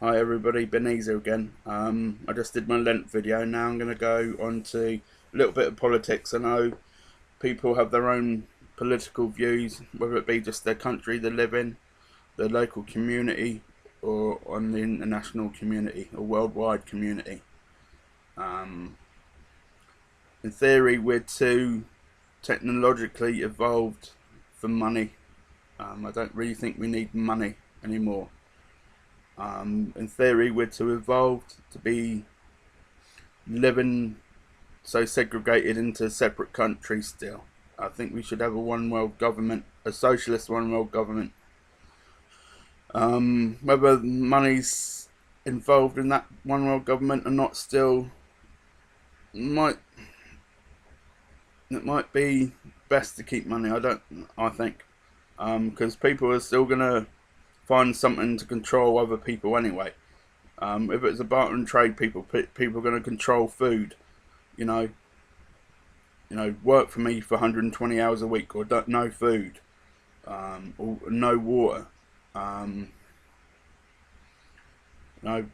Hi everybody, Beneza again. I just did my Lent video. Now I'm going to go on to a little bit of politics. I know people have their own political views, whether it be just their country they live in, their local community, or on the international community or worldwide community. Um, in theory, we're too technologically evolved for money. I don't really think we need money anymore. In theory, we're too evolved to be living so segregated into separate countries still. I think we should have a one world government, a socialist one world government. Whether money's involved in that one world government or not, still might it might be best to keep money. I think, because people are still gonna find something to control other people anyway. If it's a barter and trade, people are gonna control food. You know, work for me for 120 hours a week, or no food, or no water. Um, you know,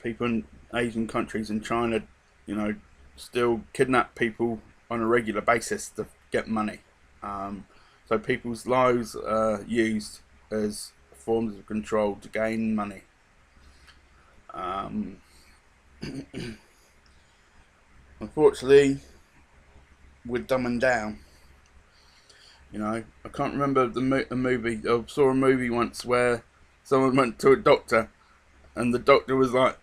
people in Asian countries and China, you know, still kidnap people on a regular basis to get money. So people's lives are used as forms of control to gain money. Um, Unfortunately, we're dumbing down. I can't remember a movie. I saw a movie once where someone went to a doctor, and the doctor was like,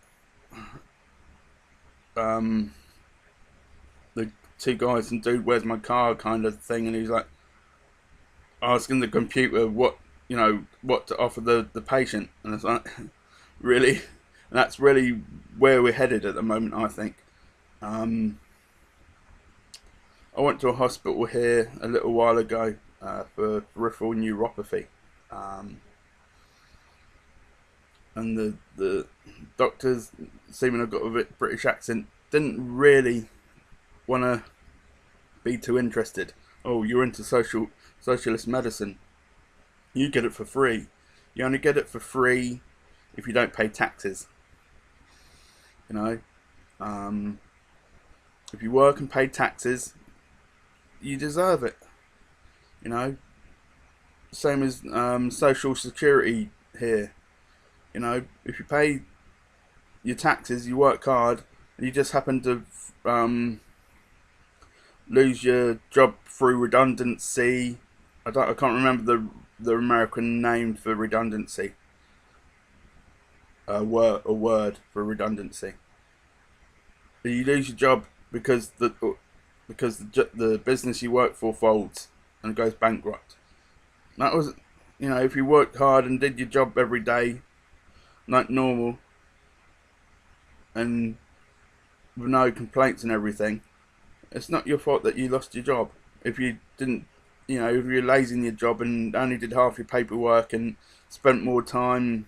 um, the two guys and dude, where's my car kind of thing, and he's like asking the computer what to offer the patient, and it's like, really, and that's really where we're headed at the moment. I think. Um, I went to a hospital here a little while ago for peripheral neuropathy. Um, and the doctors, seeming I've got a bit British accent, didn't really want to be too interested. Oh, you're into socialist medicine. You get it for free. You only get it for free if you don't pay taxes. You know, um, if you work and pay taxes, you deserve it. You know, same as social security here. If you pay your taxes, you work hard, and you just happen to lose your job through redundancy. I can't remember the American name for redundancy. A word for redundancy. You lose your job because the business you work for folds and goes bankrupt. That was, if you worked hard and did your job every day like normal and with no complaints and everything, it's not your fault that you lost your job. If you didn't, if you're lazy in your job and only did half your paperwork and spent more time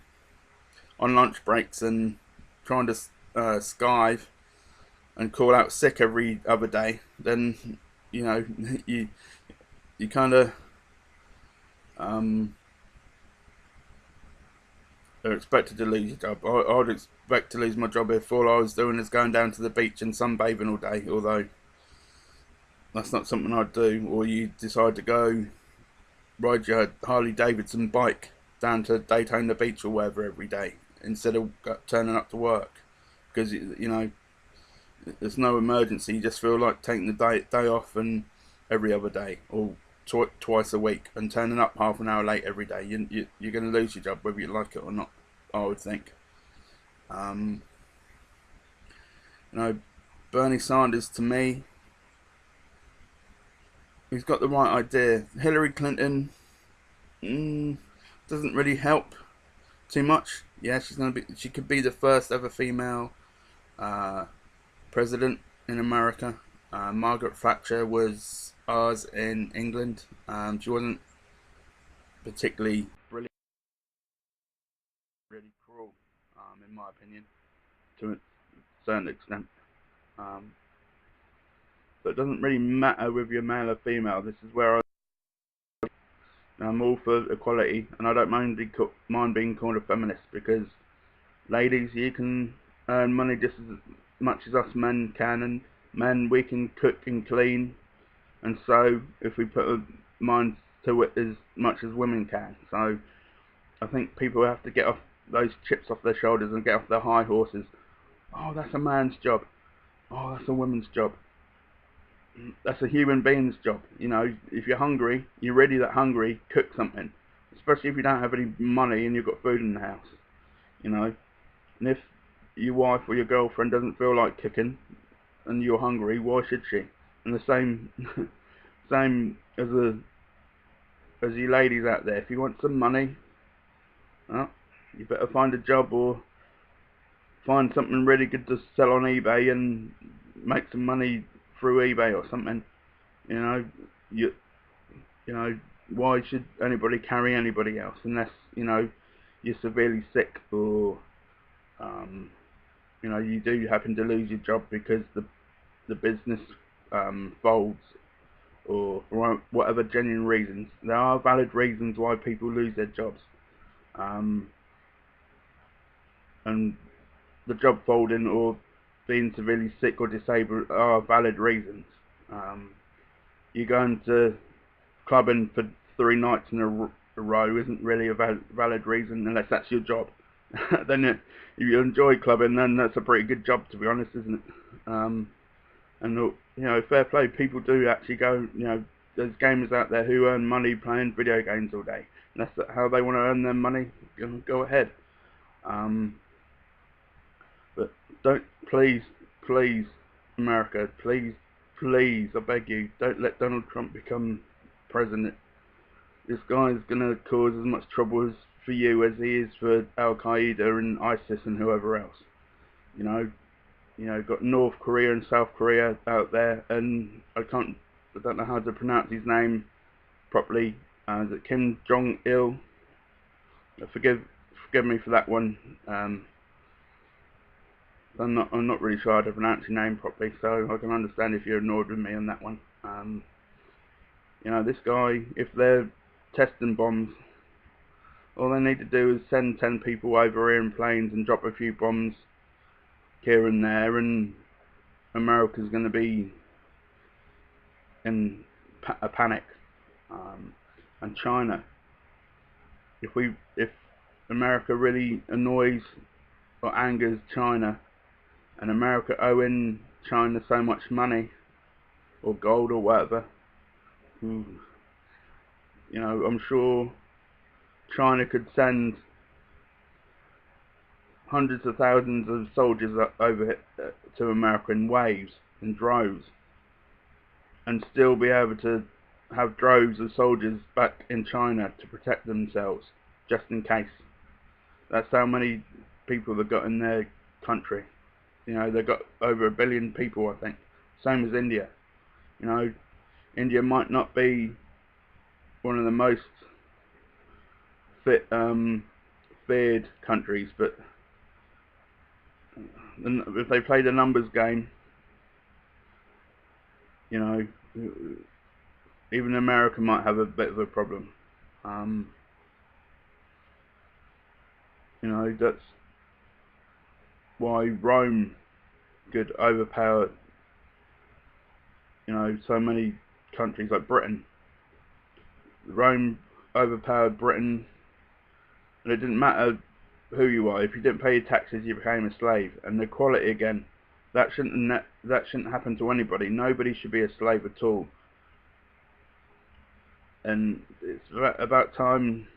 on lunch breaks and trying to skive and call out sick every other day, then you know you you kind of um, are expected to lose your job. I'd expect to lose my job if all I was doing is going down to the beach and sunbathing all day. Although that's not something I'd do. Or you decide to go ride your Harley Davidson bike down to Daytona Beach or wherever every day instead of turning up to work because there's no emergency. You just feel like taking the day off and every other day or twice a week and turning up half an hour late every day. You're going to lose your job whether you like it or not. I would think. Um, you know, Bernie Sanders to me, he's got the right idea. Hillary Clinton mm, doesn't really help too much. Yeah, she could be the first ever female uh, president in America. Margaret Thatcher was ours in England. She wasn't particularly brilliant, really cruel, in my opinion, to a certain extent. Um, but it doesn't really matter whether you're male or female. This is where I'm all for equality, and I don't mind being called a feminist because Ladies, you can earn money just as much as us men can, and men, we can cook and clean and sew if we put a mind to it as much as women can. So I think people have to get off those chips off their shoulders and get off their high horses. Oh, that's a man's job. Oh, that's a woman's job. That's a human being's job. You know, if you're hungry, you're really that hungry, cook something. Especially if you don't have any money and you've got food in the house. You know, and if your wife or your girlfriend doesn't feel like cooking and you're hungry, why should she? And the same, same as you ladies out there. If you want some money, well, you better find a job or find something really good to sell on eBay and make some money through eBay or something. You know, you you know, why should anybody carry anybody else unless, you know, you're severely sick or you know, you do happen to lose your job because the business folds, or for whatever genuine reasons. There are valid reasons why people lose their jobs, and the job folding or being severely sick or disabled are valid reasons. You going to clubbing for 3 nights in a row isn't really a valid reason unless that's your job. Then if you enjoy clubbing, then that's a pretty good job, to be honest, isn't it? And you know, fair play, people do actually go, you know, there's gamers out there who earn money playing video games all day, and that's how they want to earn their money. Go ahead. But don't, please, please, America, please, please, I beg you, don't let Donald Trump become president. This guy's gonna cause as much trouble for you as he is for Al Qaeda and ISIS and whoever else. You know, got North Korea and South Korea out there, and I don't know how to pronounce his name properly. Is it Kim Jong Il? Forgive me for that one. I'm not really sure how to pronounce your name properly, so I can understand if you're annoyed with me on that one. You know, this guy, if they're testing bombs, all they need to do is send 10 people over here in planes and drop a few bombs here and there, and America's going to be in a panic. And China, if America really annoys or angers China, and America owing China so much money or gold or whatever, you know, I'm sure China could send hundreds of thousands of soldiers over to America in waves, in droves, and still be able to have droves of soldiers back in China to protect themselves, just in case. That's how many people they've got in their country. You know, they've got over 1 billion people, I think. Same as India. You know, India might not be one of the most feared countries, but if they play the numbers game, you know, even America might have a bit of a problem. You know, that's why Rome could overpower, you know, so many countries like Britain. Rome overpowered Britain, and it didn't matter who you are. If you didn't pay your taxes, you became a slave. And equality again, that shouldn't happen to anybody. Nobody should be a slave at all. And it's about time,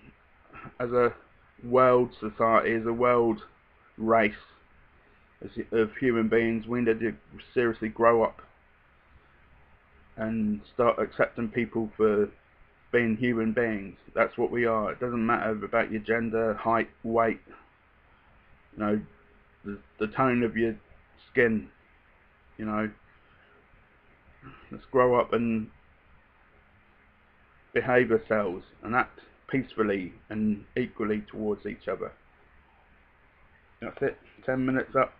as a world society, as a world race of human beings, we need to seriously grow up and start accepting people for being human beings. That's what we are. It doesn't matter about your gender, height, weight, you know, the tone of your skin. You know, let's grow up and behave ourselves and act peacefully and equally towards each other. That's it. 10 minutes up.